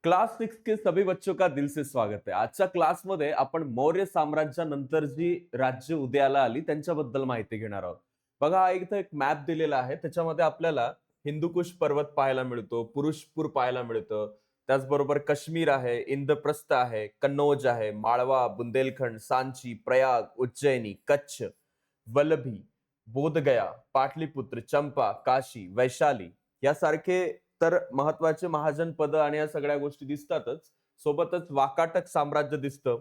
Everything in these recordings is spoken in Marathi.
क्लास 6 के सभी बच्चों का दिल से स्वागत है. आजच्या क्लासमध्ये आपण मौर्य साम्राज्यानंतर जी राज्य उदयाला आली त्यांच्याबद्दल माहिती घेणार आहोत. बघा हा इथं एक मॅप दिलेला आहे. त्याच्यामध्ये आपल्याला हिंदुकुश पर्वत पाहायला मिळतो, पुरुषपूर पाहायला मिळतं. त्याचबरोबर काश्मीर आहे, इंद्रप्रस्थ आहे, कन्नौज आहे, माळवा, बुंदेलखंड, सांची, प्रयाग, उज्जैनी, कच्छ, वल्लभी, बोधगया, पाटलीपुत्र, चंपा, काशी, वैशाली यासारखे तर महत्वाचे महाजनपद आणि या सगळ्या गोष्टी दिसतातच. सोबतच वाकाटक साम्राज्य दिसतं,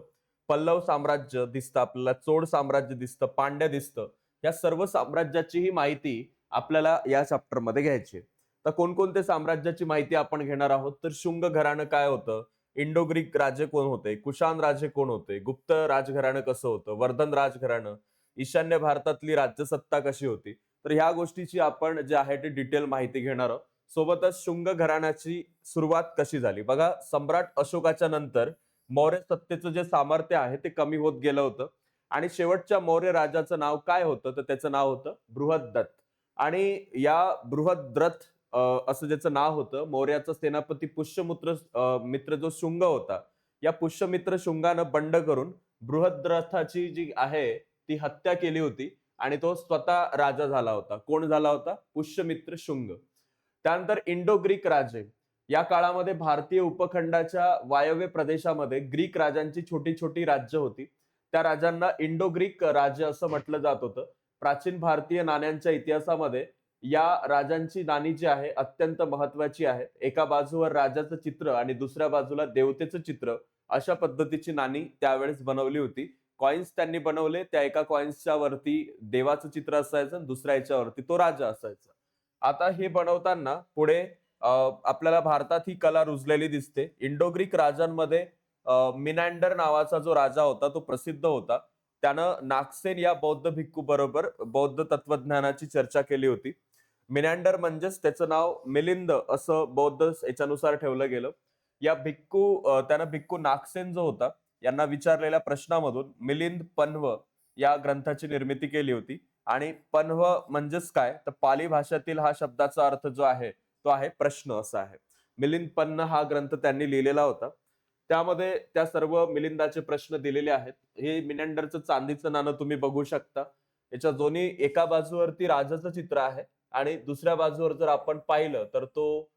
पल्लव साम्राज्य दिसतं आपल्याला, चोळ साम्राज्य दिसतं, पांड्य दिसतं. या सर्व साम्राज्याचीही माहिती आपल्याला या चॅप्टरमध्ये घ्यायची आहे. तर कोणकोणते साम्राज्याची माहिती आपण घेणार आहोत, तर शुंग घराणं काय होतं, इंडो ग्रीक राजे कोण होते, कुशाण राजे कोण होते, गुप्त राजघराणं कसं होतं, वर्धन राजघराणं, ईशान्य भारतातली राज्यसत्ता कशी होती. तर ह्या गोष्टीची आपण जे आहे ते डिटेल माहिती घेणार आहोत. सोबतच शुंग घराण्याची सुरुवात कशी झाली. बघा सम्राट अशोकाच्या नंतर मौर्य सत्तेचं जे सामर्थ्य आहे ते कमी होत गेलं होतं आणि शेवटच्या मौर्य राजाचं नाव काय होतं, तर त्याचं नाव होतं बृहद्रथ. आणि या बृहद्रथ असं ज्याचं नाव होतं, मौर्याचा सेनापती पुष्यमित्र मित्र जो शुंग होता, या पुष्यमित्र शुंगानं बंड करून बृहद्रथाची जी आहे ती हत्या केली होती आणि तो स्वतः राजा झाला होता. कोण झाला होता? पुष्यमित्र शुंग. त्यानंतर इंडो ग्रीक राजे. या काळामध्ये भारतीय उपखंडाच्या वायव्य प्रदेशामध्ये ग्रीक राजांची छोटी छोटी राज्य होती. त्या राजांना इंडो ग्रीक राज्य असं म्हटलं जात होतं. प्राचीन भारतीय नाण्यांच्या इतिहासामध्ये या राजांची नाणी जी आहे अत्यंत महत्वाची आहे. एका बाजूवर राजाचं चित्र आणि दुसऱ्या बाजूला देवतेचं चित्र अशा पद्धतीची नाणी त्यावेळेस बनवली होती. कॉइन्स त्यांनी बनवले. त्या एका कॉइन्सच्या वरती देवाचं चित्र असायचं आणि दुसऱ्या याच्यावरती तो राजा असायचा. आता हे बनवताना पुढे आपल्याला भारतात ही कला रुजलेली दिसते. इंडो ग्रीक राजांमध्ये मिनॅंडर नावाचा जो राजा होता तो प्रसिद्ध होता. त्यानं नागसेन या बौद्ध भिक्खू बरोबर बौद्ध तत्वज्ञानाची चर्चा केली होती. मिनॅंडर म्हणजेच त्याचं नाव मिलिंद असं बौद्ध याच्यानुसार ठेवलं गेलं. या त्यानं भिक्खू नागसेन जो होता यांना विचारलेल्या प्रश्नामधून मिलिंद पन्व या ग्रंथाची निर्मिती केली होती. आणि पन्व म्हणजेच काय, तर पाली भाषेतील हा शब्दाचा अर्थ जो आहे तो आहे प्रश्न असा आहे. मिलिंद पन्न हा ग्रंथ त्यांनी लिहिलेला होता. त्यामध्ये त्या सर्व मिलिंदाचे प्रश्न दिलेले आहेत. हे मिनॅंडरचं चांदीचं नाणं तुम्ही बघू शकता. याच्या दोन्ही एका बाजूवरती राजाचं चित्र आहे आणि दुसऱ्या बाजूवर जर आपण पाहिलं तर तो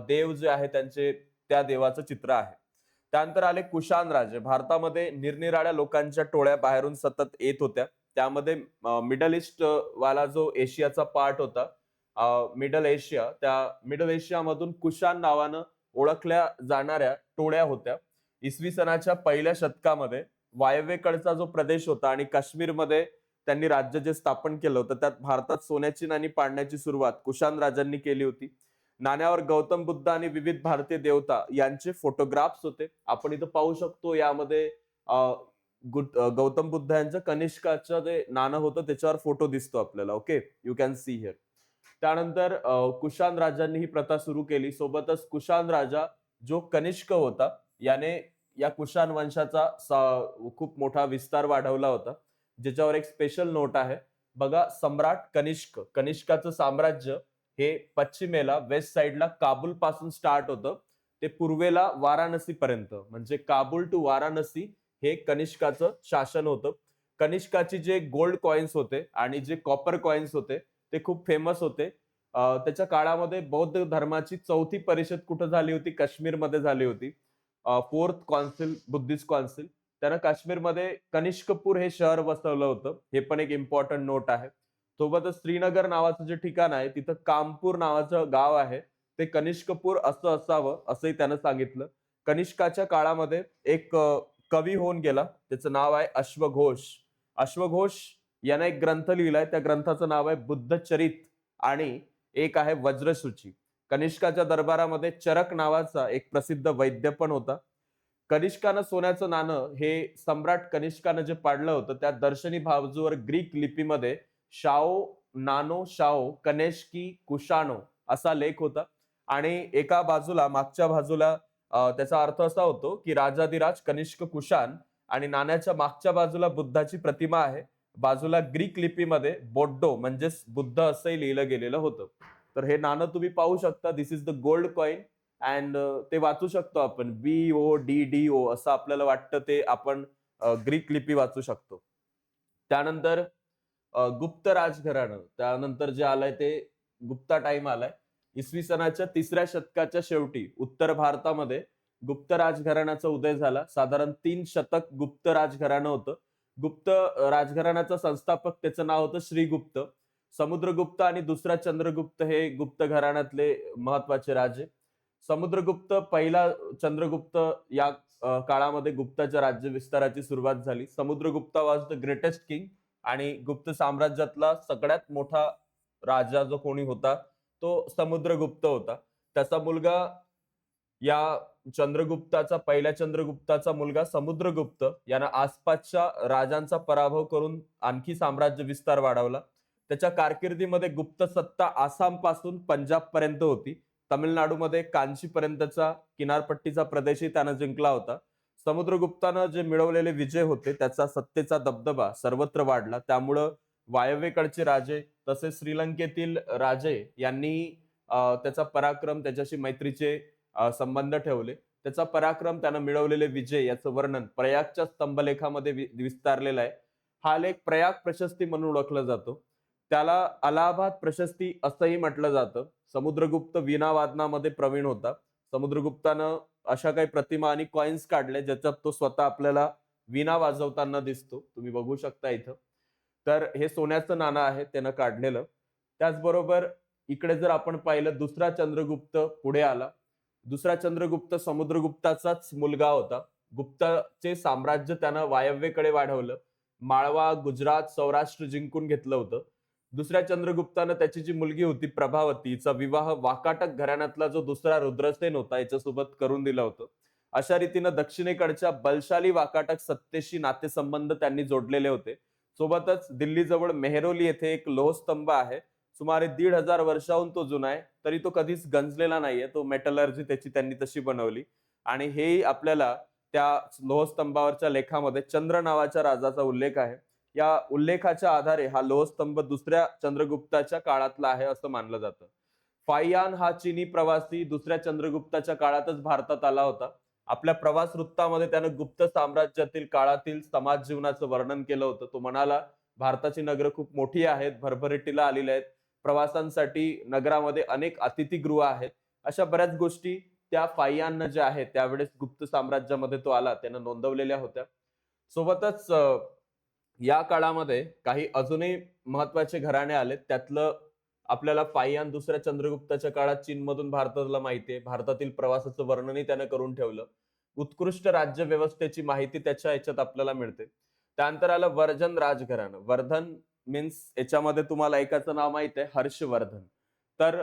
देव जे आहे त्यांचे त्या देवाचं चित्र आहे. त्यानंतर आले कुशाण राजे. भारतामध्ये निरनिराळ्या लोकांच्या टोळ्या बाहेरून सतत येत होत्या. त्यामध्ये मिडल ईस्ट वाला जो एशियाचा पार्ट होता, मिडल एशिया, त्या मिडल एशियामधून कुशाण नावानं ओळखल्या जाणाऱ्या टोळ्या होत्या. इसवी सनाच्या पहिल्या शतकामध्ये वायव्येकडचा जो प्रदेश होता आणि काश्मीरमध्ये त्यांनी राज्य जे स्थापन केलं होतं, त्यात भारतात सोन्याची नाणी पाडण्याची सुरुवात कुशाण राजांनी केली होती. नाण्यावर गौतम बुद्ध आणि विविध भारतीय देवता यांचे फोटोग्राफ्स होते. आपण इथं पाहू शकतो यामध्ये गौतम बुद्ध यांचं कनिष्काचं जे नाणं होतं त्याच्यावर फोटो दिसतो आपल्याला. Okay, you can see here. त्यानंतर कुशाण राजांनी ही प्रथा सुरू केली. सोबतच कुशाण राजा जो कनिष्क होता याने या कुशाण वंशाचा खूप मोठा विस्तार वाढवला होता, ज्याच्यावर एक स्पेशल नोट आहे. बघा, सम्राट कनिष्क, कनिष्काचं साम्राज्य हे पश्चिमेला वेस्ट साइडला काबूल पासून स्टार्ट होतं ते पूर्वेला वाराणसी पर्यंत, म्हणजे काबूल टू वाराणसी हे कनिष्काचं शासन होतं. कनिष्काची जे गोल्ड कॉइन्स होते आणि जे कॉपर कॉइन्स होते ते खूप फेमस होते. त्याच्या काळामध्ये बौद्ध धर्माची चौथी परिषद कुठं झाली होती? काश्मीरमध्ये झाली होती. फोर्थ कॉन्सिल, बुद्धिस्ट कॉन्सिल, त्यानं काश्मीरमध्ये कनिष्कपूर हे शहर वसवलं होतं. हे पण एक इम्पॉर्टंट नोट आहे. सोबतच श्रीनगर नावाचं जे ठिकाण आहे तिथं कामपूर नावाचं गाव आहे, ते कनिष्कपूर असं असावं असंही त्यानं सांगितलं. कनिष्काच्या काळामध्ये एक कवी होऊन गेला, त्याचं नाव आहे अश्वघोष. अश्वघोष यानं एक ग्रंथ लिहिलाय, त्या ग्रंथाचं नाव आहे बुद्धचरित आणि एक आहे वज्रसूची. कनिष्काच्या दरबारामध्ये चरक नावाचा एक प्रसिद्ध वैद्य पण होता. कनिष्कानं सोन्याचं नाणं हे सम्राट कनिष्कानं जे पाडलं होतं त्या दर्शनी बाजूवर ग्रीक लिपीमध्ये शाओ नानो शाओ कनेष्की कुशानो असा लेख होता आणि एका बाजूला, मागच्या बाजूला त्याचा अर्थ असा होतो की राजाधिराज कनिष्क कुशाण आणि नाण्याच्या मागच्या बाजूला बुद्धाची प्रतिमा आहे. बाजूला ग्रीक लिपीमध्ये बोड्डो म्हणजेच बुद्ध असंही लिहिलं गेलेलं होतं. तर हे नाणं तुम्ही पाहू शकता. This is the gold coin and ते वाचू शकतो आपण, BODDO असं आपल्याला वाटतं, ते आपण ग्रीक लिपी वाचू शकतो. त्यानंतर गुप्त राजघराणं, त्यानंतर जे आलंय ते गुप्ता टाइम आलाय. इसवी सनाच्या 3ऱ्या शतकाच्या शेवटी उत्तर भारतामध्ये गुप्त राजघराण्याचा उदय झाला. साधारण 3 शतक गुप्त राजघराणं होतं. गुप्त राजघराण्याचा संस्थापक त्याचं नाव होतं श्रीगुप्त. समुद्रगुप्त आणि दुसरा चंद्रगुप्त हे गुप्त घराण्यातले महत्वाचे राजे. समुद्रगुप्त, पहिला चंद्रगुप्त या काळामध्ये गुप्ताच्या राज्य विस्ताराची सुरुवात झाली. Samudragupta was the greatest king आणि गुप्त साम्राज्यातला सगळ्यात मोठा राजा जो कोणी होता तो समुद्रगुप्त होता. त्याचा मुलगा या पहिल्या चंद्रगुप्ताचा मुलगा समुद्रगुप्त यानं आसपासच्या राजांचा पराभव करून आणखी साम्राज्य विस्तार वाढवला. त्याच्या कारकिर्दीमध्ये गुप्त सत्ता आसाम पासून पंजाब पर्यंत होती. तामिळनाडूमध्ये कांची पर्यंतचा किनारपट्टीचा प्रदेशही त्यानं जिंकला होता. समुद्रगुप्तानं जे मिळवलेले विजय होते त्याचा सत्तेचा दबदबा सर्वत्र वाढला. त्यामुळं वायव्येकडचे राजे तसेच श्रीलंकेतील राजे यांनी त्याचा पराक्रम, त्याच्याशी मैत्रीचे संबंध ठेवले. त्याचा पराक्रम, त्यानं मिळवलेले विजय याचं वर्णन प्रयागच्या स्तंभलेखामध्ये विस्तारलेलं आहे. हा लेख प्रयाग प्रशस्ती म्हणून ओळखला जातो. त्याला अलाहाबाद प्रशस्ती असंही म्हटलं जातं. समुद्रगुप्त वीणा वादनामध्ये प्रवीण होता. समुद्रगुप्तानं अशा काही प्रतिमा आणि कॉइन्स काढले ज्याच्यात तो स्वतः आपल्याला वीणा वाजवताना दिसतो. तुम्ही बघू शकता इथं. तर हे सोन्याचं नाणं आहे त्यानं काढलेलं. त्याचबरोबर इकडे जर आपण पाहिलं, दुसरा चंद्रगुप्त पुढे आला. दुसरा चंद्रगुप्त समुद्रगुप्ताचाच मुलगा होता. गुप्ताचे साम्राज्य त्यानं वायव्येकडे वाढवलं. माळवा, गुजरात, सौराष्ट्र जिंकून घेतलं होतं. दुसऱ्या चंद्रगुप्तानं त्याची जी मुलगी होती प्रभावती, हिचा विवाह वाकाटक घराण्यातला जो दुसरा रुद्रसेन होता याच्यासोबत करून दिलं होतं. अशा रीतीनं दक्षिणेकडच्या बलशाली वाकाटक सत्तेशी नातेसंबंध त्यांनी जोडलेले होते. सोबतच दिल्लीजवळ मेहरोली येथे एक लोहस्तंभ आहे. सुमारे 1,500 वर्षाहून तो जुना आहे, तरी तो कधीच गंजलेला नाहीये. तो मेटलर्जी त्याची त्यांनी तशी बनवली आणि हेही आपल्याला त्या लोहस्तंभावरच्या लेखामध्ये चंद्र नावाच्या राजाचा उल्लेख आहे. या उल्लेखाच्या आधारे हा लोहस्तंभ दुसऱ्या चंद्रगुप्ताच्या काळातला आहे असं मानलं जातं. फाहियान हा चीनी प्रवासी दुसऱ्या चंद्रगुप्ताच्या काळातच भारतात आला होता. आपल्या प्रवास वृत्तामध्ये त्यानं गुप्त साम्राज्यातील काळातील समाज जीवनाचं वर्णन केलं होतं. तो म्हणाला, भारताची नगरं खूप मोठी आहेत, भरभराटीला आलेली आहेत. प्रवासांसाठी नगरामध्ये अनेक अतिथीगृह आहेत. अशा बऱ्याच गोष्टी त्या फाहियान ज्या आहेत त्यावेळेस गुप्त साम्राज्यामध्ये तो आला त्यानं नोंदवलेल्या होत्या. सोबतच या काळामध्ये काही अजूनही महत्वाचे घराणे आले. त्यातलं आपल्याला फाहियान दुसऱ्या चंद्रगुप्ताच्या काळात चीनमधून भारताला माहिती आहे. भारतातील प्रवासाचं वर्णनही त्यानं करून ठेवलं. उत्कृष्ट राज्य व्यवस्थेची माहिती त्याच्या याच्यात आपल्याला मिळते. त्यानंतर आलं वर्धन राजघराणं. वर्धन मीन्स याच्यामध्ये तुम्हाला एकाचं नाव माहित आहे, हर्षवर्धन. तर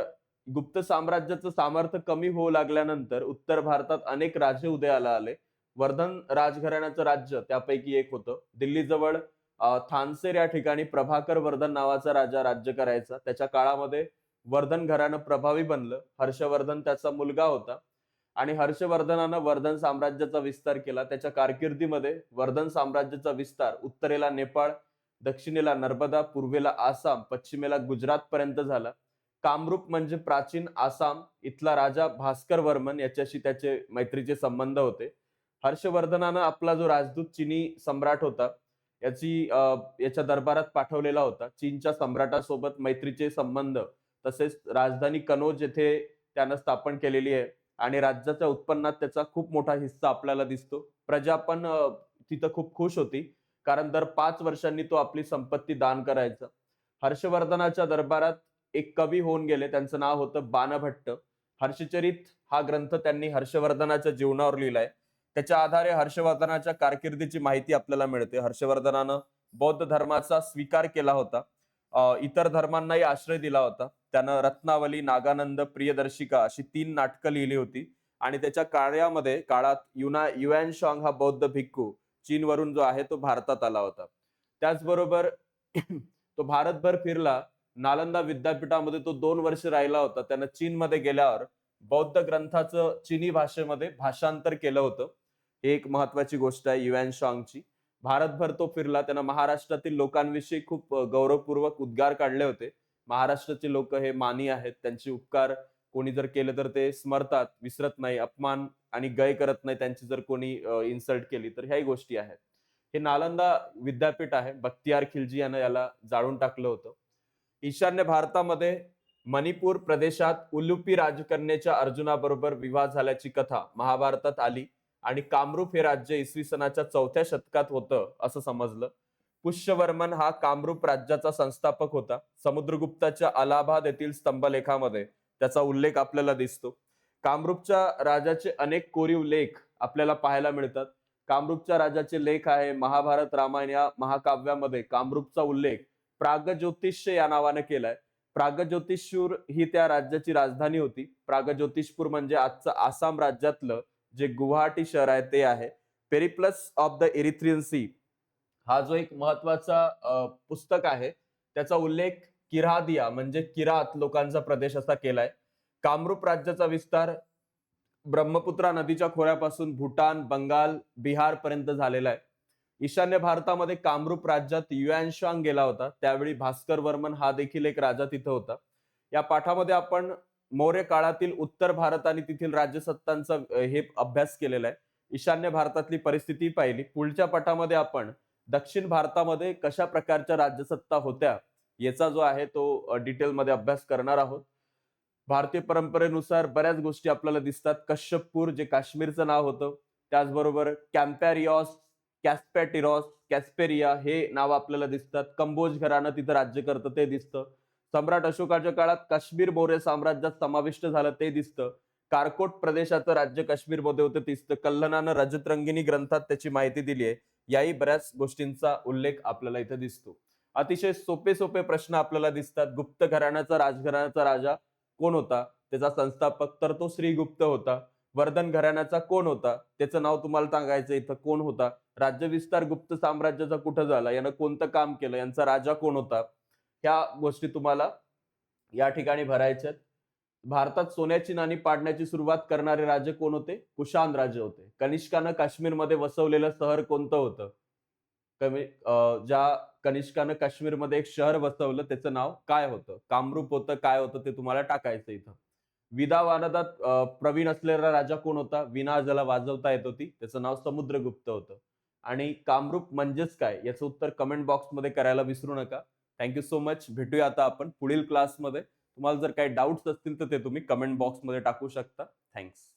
गुप्त साम्राज्याचं सामर्थ्य कमी होऊ लागल्यानंतर उत्तर भारतात अनेक राजे उदयाला आले. वर्धन राजघराण्याचं राज्य त्यापैकी एक होतं. दिल्लीजवळ थानसेर या ठिकाणी प्रभाकर वर्धन नावाचा राजा राज्य करायचा. त्याच्या काळामध्ये वर्धन घराणं प्रभावी बनलं. हर्षवर्धन त्याचा मुलगा होता आणि हर्षवर्धनानं वर्धन साम्राज्याचा विस्तार केला. त्याच्या कारकिर्दीमध्ये वर्धन साम्राज्याचा विस्तार उत्तरेला नेपाळ, दक्षिणेला नर्मदा, पूर्वेला आसाम, पश्चिमेला गुजरात पर्यंत झाला. कामरूप म्हणजे प्राचीन आसाम इथला राजा भास्कर वर्मन याच्याशी त्याचे मैत्रीचे संबंध होते. हर्षवर्धनानं आपला जो राजदूत चीनी सम्राट होता याच्या दरबारात पाठवलेला होता. चीनच्या सम्राटासोबत मैत्रीचे संबंध तसेच राजधानी कनौज येथे त्यानं स्थापन केलेली आहे आणि राज्याच्या उत्पन्नात त्याचा खूप मोठा हिस्सा आपल्याला दिसतो. प्रजा पण तिथं खूप खुश होती कारण दर 5 वर्षांनी तो आपली संपत्ती दान करायचा. हर्षवर्धनाच्या दरबारात एक कवी होऊन गेले, त्यांचं नाव होतं बाणभट्ट. हर्षचरित हा ग्रंथ त्यांनी हर्षवर्धनाच्या जीवनावर लिहिलाय. त्याच्या आधारे हर्षवर्धनाच्या कारकिर्दीची माहिती आपल्याला मिळते. हर्षवर्धनानं बौद्ध धर्माचा स्वीकार केला होता. इतर धर्मांनाही आश्रय दिला होता. त्यानं रत्नावली, नागानंद, प्रियदर्शिका अशी 3 नाटकं लिहिली होती आणि त्याच्या काळात युएन शांग हा बौद्ध भिक्खू चीनवरून जो आहे तो भारतात आला होता. त्याचबरोबर तो भारतभर फिरला. नालंदा विद्यापीठामध्ये तो 2 वर्ष राहिला होता. त्यानं चीनमध्ये गेल्यावर बौद्ध ग्रंथाचं चीनी भाषेमध्ये भाषांतर केलं होतं. ही एक महत्वाची गोष्ट आहे युएन शांगची. भारतभर तो फिरला. त्यानं महाराष्ट्रातील लोकांविषयी खूप गौरवपूर्वक उद्गार काढले होते. महाराष्ट्राचे लोक हे मानी आहेत, त्यांचे उपकार कोणी जर केलं तर ते स्मरतात, विसरत नाही, अपमान आणि गय करत नाही त्यांची जर कोणी इन्सल्ट केली तर ह्याही गोष्टी आहेत. हे नालंदा विद्यापीठ आहे. बख्तियार खिलजी यानं याला जाळून टाकलं होतं. ईशान्य भारतामध्ये मणिपूर प्रदेशात उलुपी राजकन्येच्या अर्जुनाबरोबर विवाह झाल्याची कथा महाभारतात आली आणि कामरूप हे राज्य इसवी सनाच्या 4थ्या शतकात होतं असं समजलं. पुष्यवर्मन हा कामरूप राज्याचा संस्थापक होता. समुद्रगुप्ताच्या अलाहाबाद येथील स्तंभलेखामध्ये त्याचा उल्लेख आपल्याला दिसतो. कामरूपच्या राजाचे अनेक कोरीव लेख आपल्याला पाहायला मिळतात. कामरूपच्या राजाचे लेख आहे महाभारत रामायण या महाकाव्यामध्ये कामरूपचा उल्लेख प्रागज्योतिष या नावाने केलाय. प्रागज्योतिषपूर ही त्या राज्याची राजधानी होती. प्रागज्योतिषपूर म्हणजे आजचं आसाम राज्यातलं जे गुवाहाटी शहर आहे ते आहे. Periplus of the Erythraean sea हा जो एक महत्वाचा पुस्तक आहे त्याचा उल्लेख किरादिया म्हणजे किरात लोकांचा प्रदेश असा केलाय. कामरूप राज्याचा विस्तार ब्रह्मपुत्रा नदीच्या खोऱ्यापासून भूटान, बंगाल, बिहार पर्यंत झालेला आहे. ईशान्य भारतामध्ये कामरूप राज्यात युएनशांग गेला होता. त्यावेळी भास्कर वर्मन हा देखील एक राजा तिथं होता. या पाठामध्ये आपण मौर्य काळातील उत्तर भारत आणि तेथील राज्यसत्तांचा हे अभ्यास केलेला आहे. ईशान्य भारतातली परिस्थिती पाहिली. पुढच्या पाठामध्ये आपण दक्षिण भारतामध्ये कशा प्रकारच्या राज्यसत्ता होत्या याचा जो आहे तो डिटेलमध्ये अभ्यास करणार आहोत. भारतीय परंपरेनुसार बऱ्याच गोष्टी आपल्याला दिसतात. कश्यपपूर जे काश्मीरचं नाव होतं, त्याचबरोबर कॅम्पॅरियॉस, कॅस्पॅटिरॉस, कॅस्पेरिया हे नाव आपल्याला दिसतात. कंबोज घराणं तिथं राज्य करतं ते दिसतं. सम्राट अशोकाच्या काळात काश्मीर मौर्य साम्राज्यात समाविष्ट झालं ते दिसतं. कारकोट प्रदेशाचं राज्य काश्मीरमध्ये होतं ते दिसतं. कल्हणानं रजतरंगिणी ग्रंथात त्याची माहिती दिली आहे. याही बऱ्याच गोष्टींचा उल्लेख आपल्याला इथं दिसतो. अतिशय सोपे सोपे प्रश्न आपल्याला दिसतात. गुप्त घराण्याचा राजघराण्याचा राजा कोण होता? त्याचा संस्थापक तर तो श्रीगुप्त होता. वर्धन घराण्याचा कोण होता? त्याचं नाव तुम्हाला सांगायचं इथं कोण होता? राज्यविस्तार गुप्त साम्राज्याचा कुठं झाला? यानं कोणतं काम केलं? यांचा राजा कोण होता? ह्या गोष्टी तुम्हाला या ठिकाणी भरायच्यात. भारतात सोन्याची नाणी पाडण्याची सुरुवात करणारे राजे कोण होते? कुशाण राजे होते. कनिष्कानं काश्मीरमध्ये वसवलेलं शहर कोणतं होतं? ज्या कनिष्कानं काश्मीरमध्ये एक शहर वसवलं त्याचं नाव काय होतं? कामरूप होतं, काय होतं ते तुम्हाला टाकायचं इथं. विदा वानदात प्रवीण असलेला राजा कोण होता? वीणा ज्याला वाजवता येत होती त्याचं नाव समुद्रगुप्त होतं. आणि कामरूप म्हणजेच काय याचं उत्तर कमेंट बॉक्समध्ये करायला विसरू नका. Thank you so much. भेटूया आता आपण पुढील क्लासमध्ये. तुम्हाला जर काही डाऊट्स असतील तर ते तुम्ही कमेंट बॉक्समध्ये टाकू शकता. थँक्स.